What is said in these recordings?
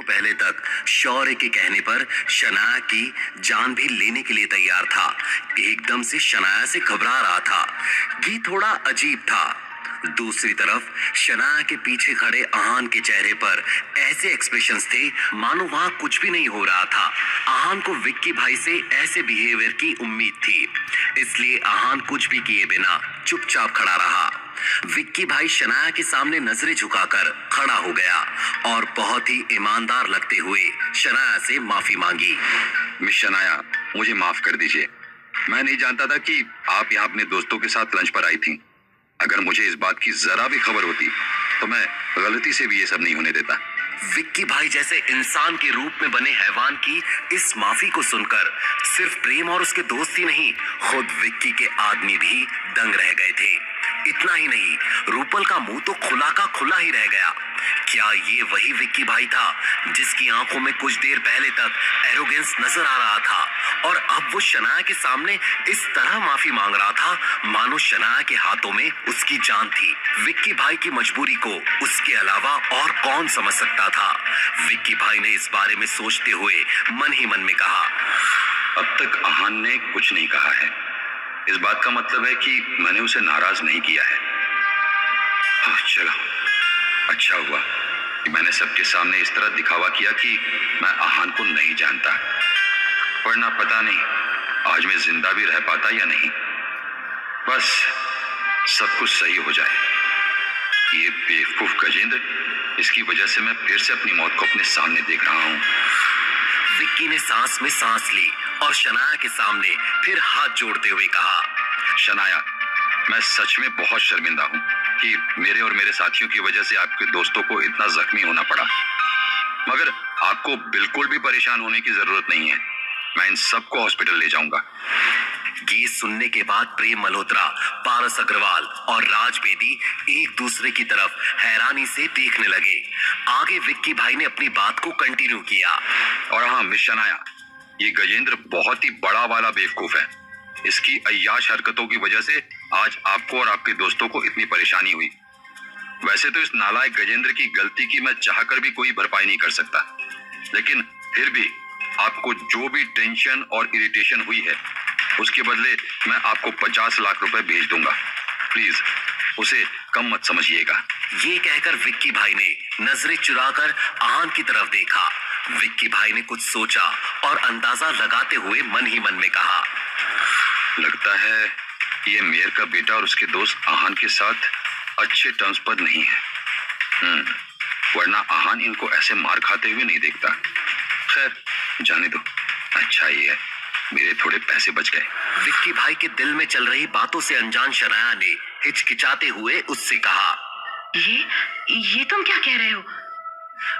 दिनों पहले तक शौर्य के कहने पर शनाया की जान भी लेने के लिए तैयार था। एकदम से शनाया से घबरा रहा था। ये थोड़ा अजीब था। दूसरी तरफ शनाया के पीछे खड़े आहान के चेहरे पर ऐसे एक्सप्रेशंस थे मानो वहां कुछ भी नहीं हो रहा था। आहान को विक्की भाई से ऐसे बिहेवियर की उम्मीद थी, इसलिए आहान कुछ भी किए बिना चुपचाप खड़ा रहा। विक्की भाई शनाया के सामने नजरें झुकाकर खड़ा हो गया और बहुत ही ईमानदार लगते हुए शनाया से माफी मांगी। मिस शनाया, मुझे माफ कर दीजिए। मैं नहीं जानता था कि आप यहाँ अपने दोस्तों के साथ लंच पर आई थी। अगर मुझे इस बात की जरा भी खबर होती तो मैं गलती से भी ये सब नहीं होने देता। विक्की भाई जैसे इंसान के रूप में बने हैवान की इस माफी को सुनकर सिर्फ प्रेम और उसके दोस्त ही नहीं, खुद विक्की के आदमी भी दंग रह गए थे। इतना ही नहीं, रूपल का मुंह तो खुला का खुला ही रह गया। क्या ये वही विक्की भाई था जिसकी आंखों में कुछ देर पहले तक एरोगेंस नजर आ रहा था और अब वो शनाया के सामने इस तरह माफी मांग रहा था मानो शनाया के हाथों में उसकी जान थी। विक्की भाई की मजबूरी को उसके अलावा और कौन समझ सकता था। विक्की भाई ने इस बारे में सोचते हुए मन ही मन में कहा, अब तक आहान ने कुछ नहीं कहा है। इस बात का मतलब है कि मैंने उसे नाराज नहीं किया है। चलो, अच्छा हुआ कि मैंने सबके सामने इस तरह दिखावा किया कि मैं आहान को नहीं जानता, वरना पता नहीं आज मैं जिंदा भी रह पाता या नहीं। बस सब कुछ सही हो जाए। ये बेवकूफ गजेंद्र, इसकी वजह से मैं फिर से अपनी मौत को अपने सामने देख रहा हूँ। विक्की ने सांस में सांस ली और शनाया के सामने फिर हाथ जोड़ते हुए कहा, शनाया, मैं सच में बहुत शर्मिंदा हूँ कि मेरे और मेरे साथियों की वजह से आपके दोस्तों को इतना जख्मी होना पड़ा। मगर आपको बिल्कुल भी परेशान होने की जरूरत नहीं है। मैं इन सबको हॉस्पिटल ले जाऊंगा। ये सुनने के बाद प्रेम मल्होत्रा, पारस अग्रवाल और राज बेदी एक दूसरे की तरफ हैरानी से देखने लगे। आगे विक्की भाई ने अपनी बात को कंटिन्यू किया, और हाँ मिस शनाया, ये गजेंद्र बहुत ही बड़ा वाला बेवकूफ है। इसकी अय्याश हरकतों की वजह से आज आपको और आपके दोस्तों को इतनी परेशानी हुई। वैसे तो इस नालायक गजेंद्र की गलती की मैं चाहकर भी कोई भरपाई नहीं कर सकता, लेकिन फिर भी आपको जो भी टेंशन और इरिटेशन हुई है उसके बदले मैं आपको 50 लाख रुपए भेज दूंगा। प्लीज उसे कम मत समझिएगा। ये कहकर विक्की भाई ने नजरें चुराकर आहान की तरफ देखा। विक्की भाई ने कुछ सोचा और अंदाजा लगाते हुए मन ही मन में कहा, लगता है ये मेयर का बेटा और उसके दोस्त आहान के साथ अच्छे टर्म्स पर नहीं है। वरना आहान इनको ऐसे मार खाते हुए नहीं देखता। खैर जाने दो, अच्छा ही है मेरे थोड़े पैसे बच गए। विक्की भाई के दिल में चल रही बातों से अनजान शनाया ने हिचकिचाते हुए उससे कहा, ये तुम क्या कह रहे हो?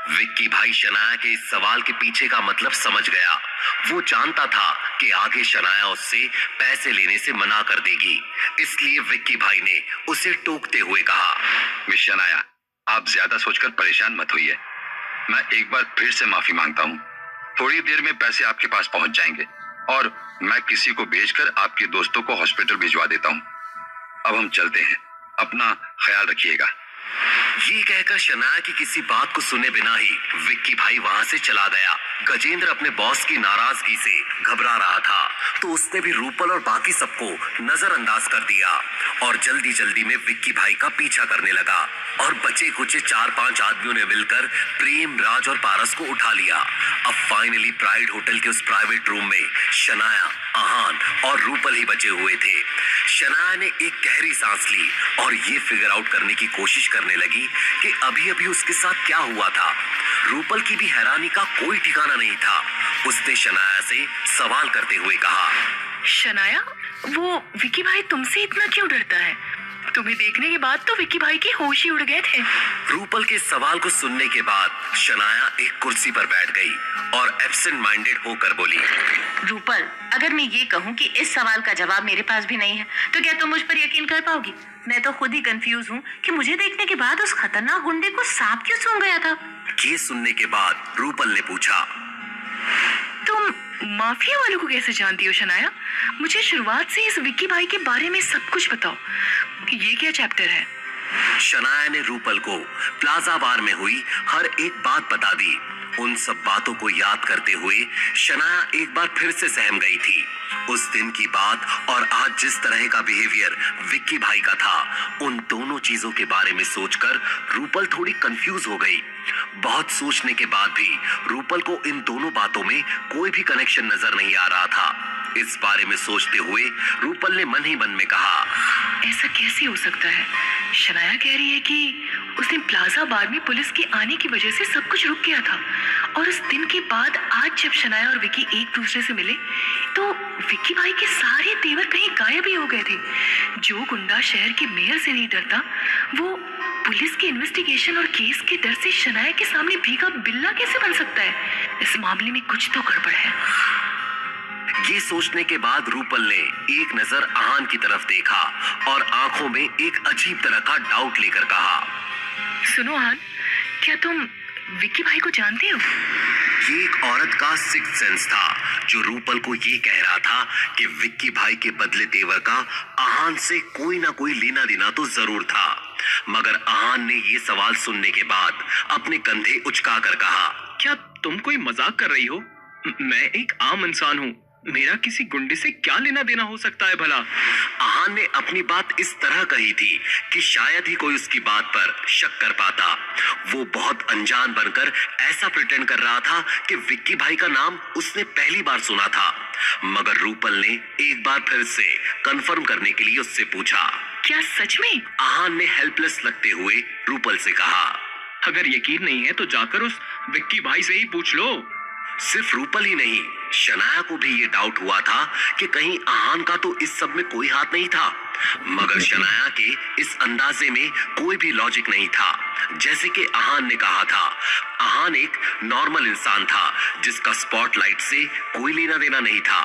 विक्की भाई शनाया के इस सवाल के पीछे का मतलब समझ गया। वो जानता था कि आगे शनाया उससे पैसे लेने से मना कर देगी, इसलिए विक्की भाई ने उसे टोकते हुए कहा, मिस शनाया, आप ज्यादा सोचकर परेशान मत होइए। मैं एक बार फिर से माफी मांगता हूँ। थोड़ी देर में पैसे आपके पास पहुंच जाएंगे और मैं किसी को भेजकर आपके दोस्तों को हॉस्पिटल भिजवा देता हूँ। अब हम चलते हैं, अपना ख्याल रखिएगा। ये कहकर शनाया की किसी बात को सुने बिना ही विक्की भाई वहां से चला गया। गजेंद्र अपने बॉस की नाराजगी से घबरा रहा था, तो उसने भी रूपल और बाकी सबको नजरअंदाज कर दिया और जल्दी जल्दी में विक्की भाई का पीछा करने लगा। और बचे कुचे 4-5 आदमियों ने मिलकर प्रेम, राज और पारस को उठा लिया। अब फाइनली प्राइड होटल के उस प्राइवेट रूम में शनाया, आहान और रूपल ही बचे हुए थे। शनाया ने एक गहरी सांस ली और ये फिगर आउट करने की कोशिश करने लगी कि अभी अभी उसके साथ क्या हुआ था। रूपल की भी हैरानी का कोई ठिकाना नहीं था। उसने शनाया से सवाल करते हुए कहा, शनाया, वो विक्की भाई तुमसे इतना क्यों डरता है? तुम्हें देखने के बाद तो विक्की भाई के होश ही उड़ गए थे। रूपल के सवाल को सुनने के बाद शनाया एक कुर्सी पर बैठ गई और एब्सेंट माइंडेड होकर बोली, रूपल, अगर मैं ये कहूँ कि इस सवाल का जवाब मेरे पास भी नहीं है तो क्या तुम मुझ पर यकीन कर पाओगी? मैं तो खुद ही कंफ्यूज हूँ कि मुझे देखने के बाद उस खतरनाक गुंडे को सांप क्यों सूंघ गया था। ये सुनने के बाद रूपल ने पूछा, तुम माफिया वालों को कैसे जानती हो शनाया? मुझे शुरुआत से इस विक्की भाई के बारे में सब कुछ बताओ। ये क्या चैप्टर है? शनाया ने रूपल को प्लाजा बार में हुई हर एक बात बता दी उन सब बातों को याद करते हुए शनाया एक बार फिर से सहम गई थी। उस दिन की बात और आज जिस तरह का बिहेवियर विक्की भाई का था, उन दोनों चीजों के बारे में सोचकर रूपल थोड़ी कंफ्यूज हो गई। बहुत सोचने के बाद भी रूपल को इन दोनों बातों में कोई भी कनेक्शन नजर नहीं आ रहा था। इस बारे में सोचते हुए रूपल ने मन ही मन में कहा, ऐसा कैसे हो सकता है? शनाया कह रही है कि उस दिन प्लाजा बार में पुलिस के आने की वजह से सब कुछ रुक गया था, और उस दिन के बाद आज जब शनाया और विक्की एक दूसरे से मिले तो विक्की भाई के सारे तेवर कहीं गायब ही हो गए थे। जो गुंडा शहर के मेयर से नहीं डरता, वो पुलिस के इन्वेस्टिगेशन और केस के डर से शनाया के सामने भीगा बिल्ला कैसे बन सकता है? इस मामले में कुछ तो गड़बड़ है। ये सोचने के बाद रूपल ने एक नजर आहान की तरफ देखा और आंखों में एक अजीब तरह का डाउट लेकर कहा, सुनो आहान, क्या तुम विक्की भाई को जानते हो? ये एक औरत का सिक्स्थ सेंस था जो रूपल को ये कह रहा था कि विक्की भाई के बदले तेवर का आहान से कोई ना कोई लेना देना तो जरूर था। मगर आहान ने ये सवाल सुनने के बाद अपने कंधे उचकाकर कहा, क्या तुम कोई मजाक कर रही हो? मैं एक आम इंसान हूँ, मेरा किसी गुंडे से क्या लेना देना हो सकता है भला? आहान ने अपनी बात इस तरह कही थी कि शायद ही कोई उसकी बात पर शक कर पाता। वो बहुत अनजान बनकर ऐसा प्रिटेंड कर रहा था कि विक्की भाई का नाम उसने पहली बार सुना था। मगर रूपल ने एक बार फिर से कंफर्म करने के लिए उससे पूछा, क्या सच में? आहान ने हेल्पलेस लगते हुए रूपल से कहा, अगर यकीन नहीं है तो जाकर उस विक्की भाई से ही पूछ लो। सिर्फ रूपल ही नहीं, शनाया को भी ये डाउट हुआ था कि कहीं आहान का तो इस सब में कोई हाथ नहीं था। मगर शनाया के इस अंदाजे में कोई भी लॉजिक नहीं था। जैसे कि आहान ने कहा था, आहान एक नॉर्मल इंसान था जिसका स्पॉटलाइट से कोई लेना देना नहीं था।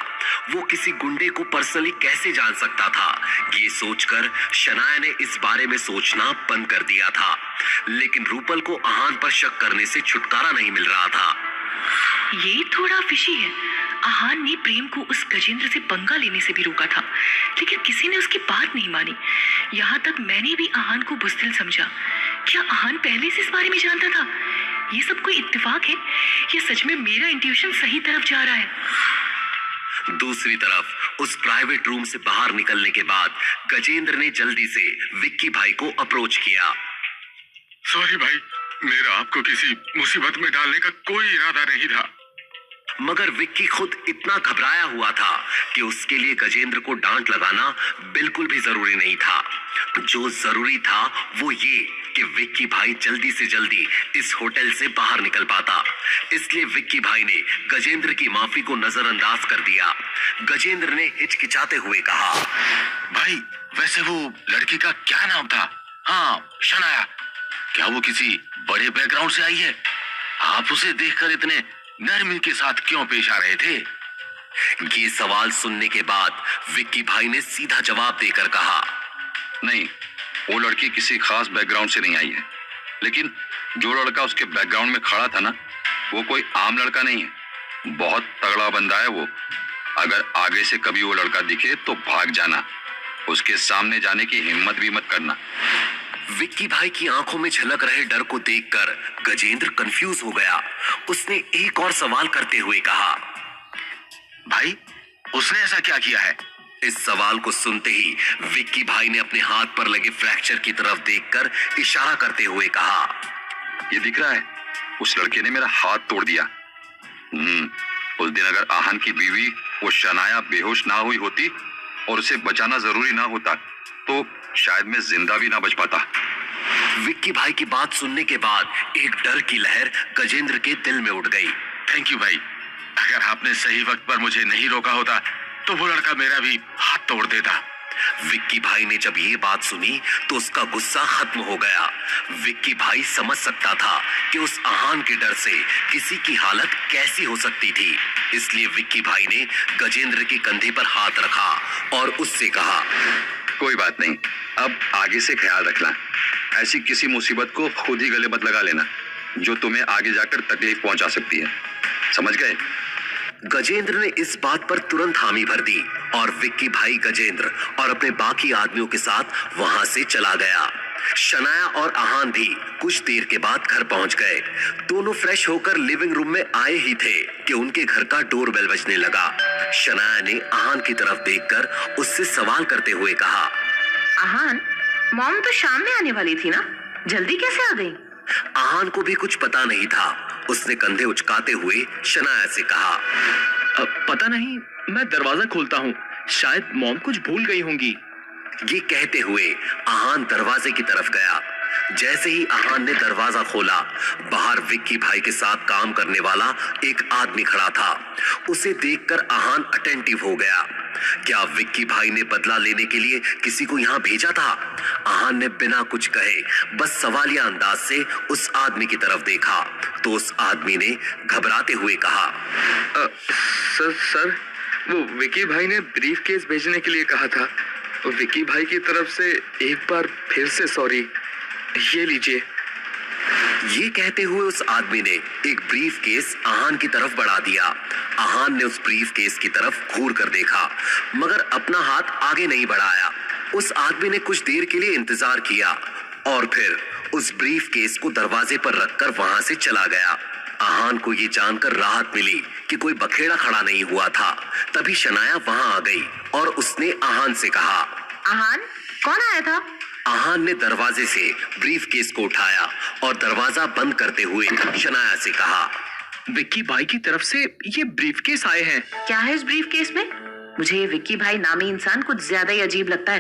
वो किसी गुंडे को पर्सनली कैसे जान सकता था? ये सोचकर शनाया ने इस बारे में सोचना बंद कर दिया था। लेकिन रूपल को आहान पर शक करने से छुटकारा नहीं मिल रहा था। ये थोड़ा फिशी है। आहान ने प्रेम को उस गजेंद्र से पंगा लेने से भी रोका था, लेकिन किसी ने उसकी बात नहीं मानी। यहाँ तक मैंने भी आहान को बुज़दिल समझा। क्या आहान पहले से इस बारे में जानता था? ये सब कोई इत्तेफाक है या सच में मेरा इंट्यूशन सही तरफ जा रहा है? दूसरी तरफ उस प्राइवेट रूम से बाहर निकलने के बाद गजेंद्र ने जल्दी से विक्की भाई को अप्रोच किया। सॉरी भाई, मेरा आपको किसी मुसीबत में डालने का कोई इरादा नहीं था। मगर विक्की खुद इतना घबराया हुआ था कि उसके लिए गजेंद्र को डांट लगाना बिल्कुल भी जरूरी नहीं था। जो जरूरी था वो ये कि विक्की भाई जल्दी से जल्दी इस होटल से बाहर निकल पाता। इसलिए विक्की भाई ने गजेंद्र की माफी को नजरअंदाज कर दिया। गजेंद्र ने हिचकिचाते हुए कहा, भाई वैसे वो लड़की का क्या नाम था? हाँ, शनाया। क्या वो किसी बड़े बैकग्राउंड से आई है? आप उसे देखकर इतने नरमी के साथ क्यों पेश आ रहे थे? ये सवाल सुनने के बाद विक्की भाई ने सीधा जवाब देकर कहा, नहीं, वो लड़की किसी खास बैकग्राउंड से नहीं आई है। लेकिन जो लड़का उसके बैकग्राउंड में खड़ा था ना, वो कोई आम लड़का नहीं है। बहुत तगड़ा बंदा है वो। अगर आगे से कभी वो लड़का दिखे तो भाग जाना, उसके सामने जाने की हिम्मत भी मत करना। विक्की भाई की आंखों में झलक रहे डर को देखकर गजेंद्र कंफ्यूज हो गया। उसने एक और सवाल करते हुए कहा, भाई उसने ऐसा क्या किया है? इस सवाल को सुनते ही विक्की भाई ने अपने हाथ पर लगे फ्रैक्चर की तरफ देखकर इशारा करते हुए कहा, ये दिख रहा है, उस लड़के ने मेरा हाथ तोड़ दिया। उस दिन अगर आहान की बीवी वो शनाया बेहोश ना हुई होती और उसे बचाना जरूरी ना होता तो शायद मैं जिंदा भी ना बच पाता। विक्की भाई की बात सुनने के बाद एक डर की लहर गजेंद्र के दिल में उठ गई। थैंक यू भाई, अगर आपने सही वक्त पर मुझे नहीं रोका होता तो वो लड़का मेरा भी हाथ तोड़ देता। विक्की भाई ने जब ये बात सुनी तो उसका गुस्सा खत्म हो गया। विक्की भाई समझ सकता था कि उस आहान के डर से किसी की हालत कैसी हो सकती थी। इसलिए विक्की भाई ने गजेंद्र के कंधे पर हाथ रखा और उससे कहा, कोई बात नहीं, अब आगे से ख्याल रखना। ऐसी किसी मुसीबत को खुद ही गले मत लगा लेना जो तुम्हें आगे जाकर तकलीफ पहुंचा सकती है। समझ गए? गजेंद्र ने इस बात पर तुरंत हामी भर दी और विक्की भाई गजेंद्र और अपने बाकी आदमियों के साथ वहां से चला गया। शनाया और आहान भी कुछ देर के बाद घर पहुंच गए। दोनों फ्रेश होकर लिविंग रूम में आए ही थे कि उनके घर का डोरबेल बजने लगा। शनाया ने आहान की तरफ देखकर उससे सवाल करते हुए कहा, आहान, मॉम तो शाम में आने वाली थी ना, जल्दी कैसे आ गई? आहान को भी कुछ पता नहीं था। उसने कंधे उचकाते हुए शनाया से कहा, पता नहीं, मैं दरवाजा खोलता हूँ, शायद मॉम कुछ भूल गई होंगी। ये कहते हुए आहान दरवाजे की तरफ गया। जैसे ही आहान ने दरवाजा खोला, बाहर विक्की भाई के साथ काम करने वाला एक आदमी खड़ा था। उसे देखकर आहान अटेंटिव हो गया। क्या विक्की भाई ने बदला लेने के लिए किसी को यहाँ भेजा था? आहान ने बिना कुछ कहे बस सवालिया अंदाज से उस आदमी की तरफ देखा तो उस आदमी ने घबराते हुए कहा, सर, वो विक्की भाई ने ब्रीफ केस भेजने के लिए कहा था। विक्की भाई की तरफ से एक बार फिर से सॉरी, ये लीजिए। ये कहते हुए उस आदमी ने एक ब्रीफ केस आहान की तरफ बढ़ा दिया। आहान ने उस ब्रीफ केस की तरफ घूर कर देखा मगर अपना हाथ आगे नहीं बढ़ाया। उस आदमी ने कुछ देर के लिए इंतजार किया और फिर उस ब्रीफ केस को दरवाजे पर रखकर वहां से चला गया। आहान को ये जानकर राहत मिली कि कोई बखेड़ा खड़ा नहीं हुआ था। तभी शनाया वहां आ गई और उसने आहान से कहा, आहान, कौन आया था? आहान ने दरवाजे से ब्रीफ केस को उठाया और दरवाजा बंद करते हुए शनाया से कहा, विक्की भाई की तरफ से ये ब्रीफ केस आए हैं। क्या है इस ब्रीफ केस में? मुझे ये विक्की भाई नामी इंसान कुछ ज्यादा ही अजीब लगता है।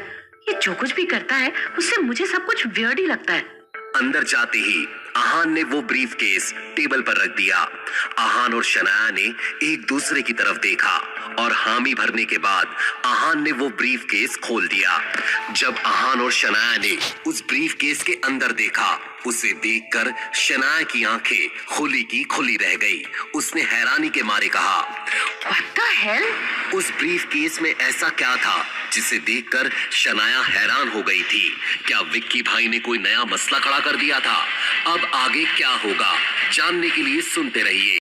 ये जो कुछ भी करता है उससे मुझे सब कुछ वियर्ड ही लगता है। अंदर जाते ही आहान ने वो ब्रीफ केस टेबल पर रख दिया। आहान और शनाया ने एक दूसरे की तरफ देखा और हामी भरने के बाद आहान ने वो ब्रीफ केस खोल दिया। जब आहान और शनाया ने उस ब्रीफ केस के अंदर देखा, उसे देखकर शनाया की आंखें खुली की खुली रह गई। उसने हैरानी के मारे कहा, What the hell? उस ब्रीफ केस में ऐसा क्या था जिसे देखकर शनाया हैरान हो गई थी? क्या विक्की भाई ने कोई नया मसला खड़ा कर दिया था? अब आगे क्या होगा जानने के लिए सुनते रहिए।